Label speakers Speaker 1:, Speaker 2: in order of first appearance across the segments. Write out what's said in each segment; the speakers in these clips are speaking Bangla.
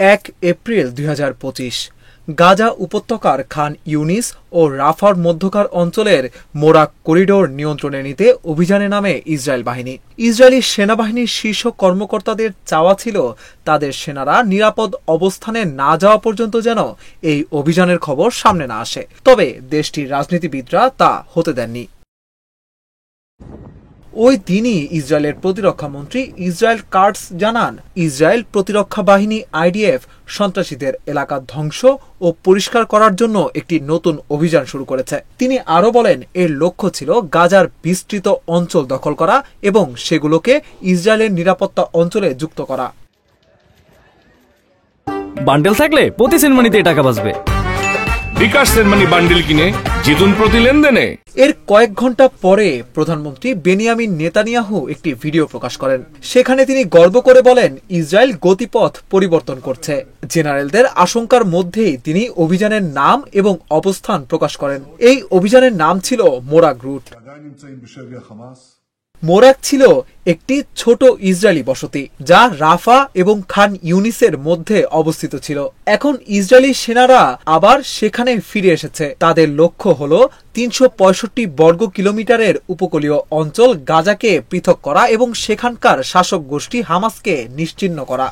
Speaker 1: 1 এপ্রিল 2025 গাজা উপত্যকার খান ইউনিস ও রাফার মধ্যকার অঞ্চলের মোরা করিডোর নিয়ন্ত্রণে নিতে অভিযানে নামে ইসরায়েল বাহিনী। ইসরায়েলি সেনাবাহিনীর শীর্ষ কর্মকর্তাদের চাওয়া ছিল তাদের সেনারা নিরাপদ অবস্থানে না যাওয়া পর্যন্ত যেন এই অভিযানের খবর সামনে না আসে। তবে দেশটির রাজনীতিবিদরা তা হতে দেননি। ওই দিনই ইসরায়েলের প্রতিরক্ষা মন্ত্রী ইসরায়েল কাটস জানান, ইসরায়েল প্রতিরক্ষা বাহিনী IDF সন্ত্রাসীদের এলাকা ধ্বংস ও পরিষ্কার করার জন্য একটি নতুন অভিযান শুরু করেছে। তিনি আরও বলেন, এর লক্ষ্য ছিল গাজার বিস্তৃত অঞ্চল দখল করা এবং সেগুলোকে ইসরায়েলের নিরাপত্তা অঞ্চলে যুক্ত করা।
Speaker 2: বান্ডেল থাকলে প্রতি সেনমানিতে টাকা বাঁচবে।
Speaker 3: বিকাশ সেনমানি বান্ডেল কিনে জিতুন প্রতি লেনদেনে।
Speaker 1: এর কয়েক ঘন্টা পরে প্রধানমন্ত্রী বেনিয়ামিন নেতানিয়াহু একটি ভিডিও প্রকাশ করেন। সেখানে তিনি গর্ব করে বলেন, ইসরায়েল গতিপথ পরিবর্তন করছে। জেনারেলদের আশঙ্কার মধ্যেই তিনি অভিযানের নাম এবং অবস্থান প্রকাশ করেন। এই অভিযানের নাম ছিল মোরাক রুট। মোরাক ছিল একটি ছোট ইসরায়েলি বসতি যা রাফা এবং খান ইউনিসের মধ্যে অবস্থিত ছিল। এখন ইসরায়েলি সেনারা আবার সেখানে ফিরে এসেছে। তাদের লক্ষ্য হল 365 বর্গ কিলোমিটারের উপকূলীয় অঞ্চল গাজাকে পৃথক করা এবং সেখানকার শাসক গোষ্ঠী হামাসকে নিশ্চিহ্ন করা।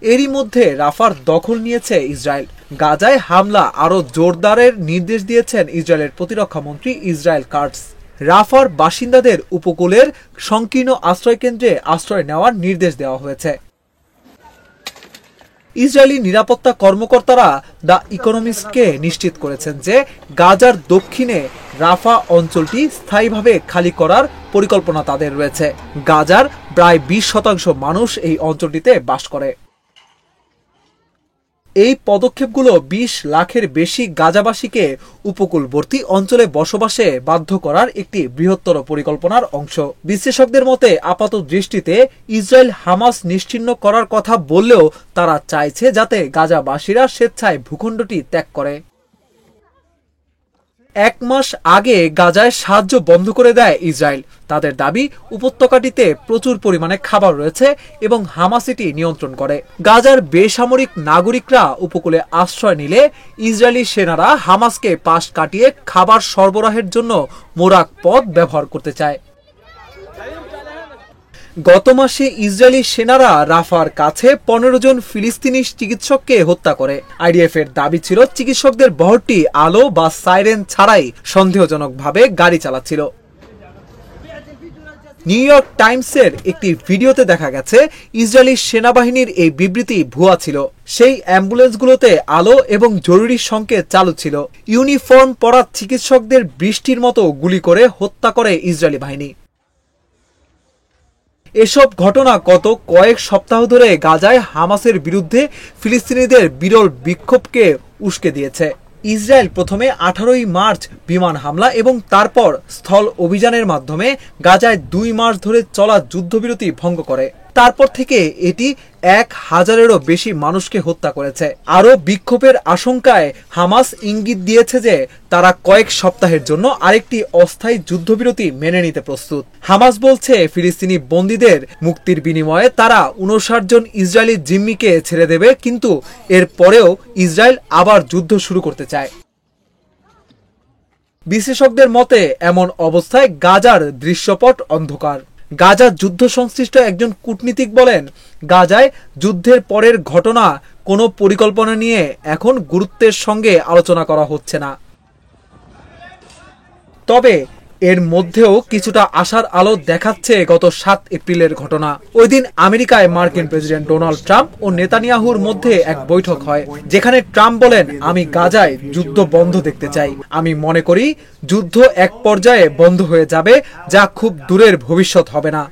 Speaker 1: এরই মধ্যে রাফার দখল নিয়েছে ইসরায়েল। গাজায় হামলা আরও জোরদারের নির্দেশ দিয়েছেন ইসরায়েলের প্রতিরক্ষা মন্ত্রী ইসরায়েল কাটস। রাফার বাসিন্দাদের উপকূলের সংকীর্ণ আশ্রয়কেন্দ্রে আশ্রয় নেওয়ার নির্দেশ দেওয়া হয়েছে। ইসরায়েলি নিরাপত্তা কর্মকর্তারা দ্য ইকোনমিস্টকে নিশ্চিত করেছেন যে গাজার দক্ষিণে রাফা অঞ্চলটি স্থায়ীভাবে খালি করার পরিকল্পনা তাদের রয়েছে। গাজার প্রায় 20% মানুষ এই অঞ্চলটিতে বাস করে। এই পদক্ষেপগুলো 20 লাখের বেশি গাজাবাসীকে উপকূলবর্তী অঞ্চলে বসবাসে বাধ্য করার একটি বৃহত্তর পরিকল্পনার অংশ। বিশ্লেষকদের মতে আপাত দৃষ্টিতে ইসরায়েল হামাস নিশ্চিহ্ন করার কথা বললেও তারা চাইছে যাতে গাজাবাসীরা স্বেচ্ছায় ভূখণ্ডটি ত্যাগ করে। 1 মাস আগে গাজায় সাহায্য বন্ধ করে দেয় ইসরায়েল। তাদের দাবি, উপত্যকাটিতে প্রচুর পরিমাণে খাবার রয়েছে এবং হামাস এটি নিয়ন্ত্রণ করে। গাজার বেসামরিক নাগরিকরা উপকূলে আশ্রয় নিলে ইসরায়েলি সেনারা হামাসকে পাশ কাটিয়ে খাবার সরবরাহের জন্য মোরাক পথ ব্যবহার করতে চায়। গত মাসে ইসরায়েলি সেনারা রাফার কাছে 15 জন ফিলিস্তিনি চিকিৎসককে হত্যা করে। IDF এর দাবি ছিল চিকিৎসকদের বহরটি আলো বা সাইরেন ছাড়াই সন্দেহজনকভাবে গাড়ি চালাচ্ছিল। নিউ ইয়র্ক টাইমসের একটি ভিডিওতে দেখা গেছে ইসরায়েলি সেনাবাহিনীর এই বিবৃতি ভুয়া ছিল। সেই অ্যাম্বুলেন্সগুলোতে আলো এবং জরুরি সংকেত চালু ছিল। ইউনিফর্ম পরা চিকিৎসকদের বৃষ্টির মতো গুলি করে হত্যা করে ইসরায়েলি বাহিনী। এসব ঘটনা গত কয়েক সপ্তাহ ধরে গাজায় হামাসের বিরুদ্ধে ফিলিস্তিনিদের বিরল বিক্ষোভকে উস্কে দিয়েছে। ইসরায়েল প্রথমে 18 মার্চ বিমান হামলা এবং তারপর স্থল অভিযানের মাধ্যমে গাজায় 2 মাস ধরে চলা যুদ্ধবিরতি ভঙ্গ করে। তারপর থেকে এটি 1000-এরও বেশি মানুষকে হত্যা করেছে। আরও বিক্ষোভের আশঙ্কায় হামাস ইঙ্গিত দিয়েছে যে তারা কয়েক সপ্তাহের জন্য আরেকটি অস্থায়ী যুদ্ধবিরতি মেনে নিতে প্রস্তুত। হামাস বলছে ফিলিস্তিনি বন্দীদের মুক্তির বিনিময়ে তারা 59 জন ইসরায়েলি জিম্মিকে ছেড়ে দেবে, কিন্তু এর পরেও ইসরায়েল আবার যুদ্ধ শুরু করতে চায়। বিশেষজ্ঞদের মতে এমন অবস্থায় গাজার দৃশ্যপট অন্ধকার। গাজার যুদ্ধ সংশ্লিষ্ট একজন কূটনীতিক বলেন, গাজায় যুদ্ধের পরের ঘটনা কোনো পরিকল্পনা নিয়ে এখন গুরুত্বের সঙ্গে আলোচনা করা হচ্ছে না। তবে এর মধ্যেও কিছুটা আশার আলো দেখাচ্ছে গত 7 এপ্রিলের ঘটনা। ওই দিন আমেরিকায় মার্কিন প্রেসিডেন্ট ডোনাল্ড ট্রাম্প ও নেতানিয়াহুর মধ্যে এক বৈঠক হয়, যেখানে ট্রাম্প বলেন, আমি গাজায় যুদ্ধ বন্ধ দেখতে চাই। আমি মনে করি যুদ্ধ এক পর্যায়ে বন্ধ হয়ে যাবে, যা খুব দূরের ভবিষ্যৎ হবে না।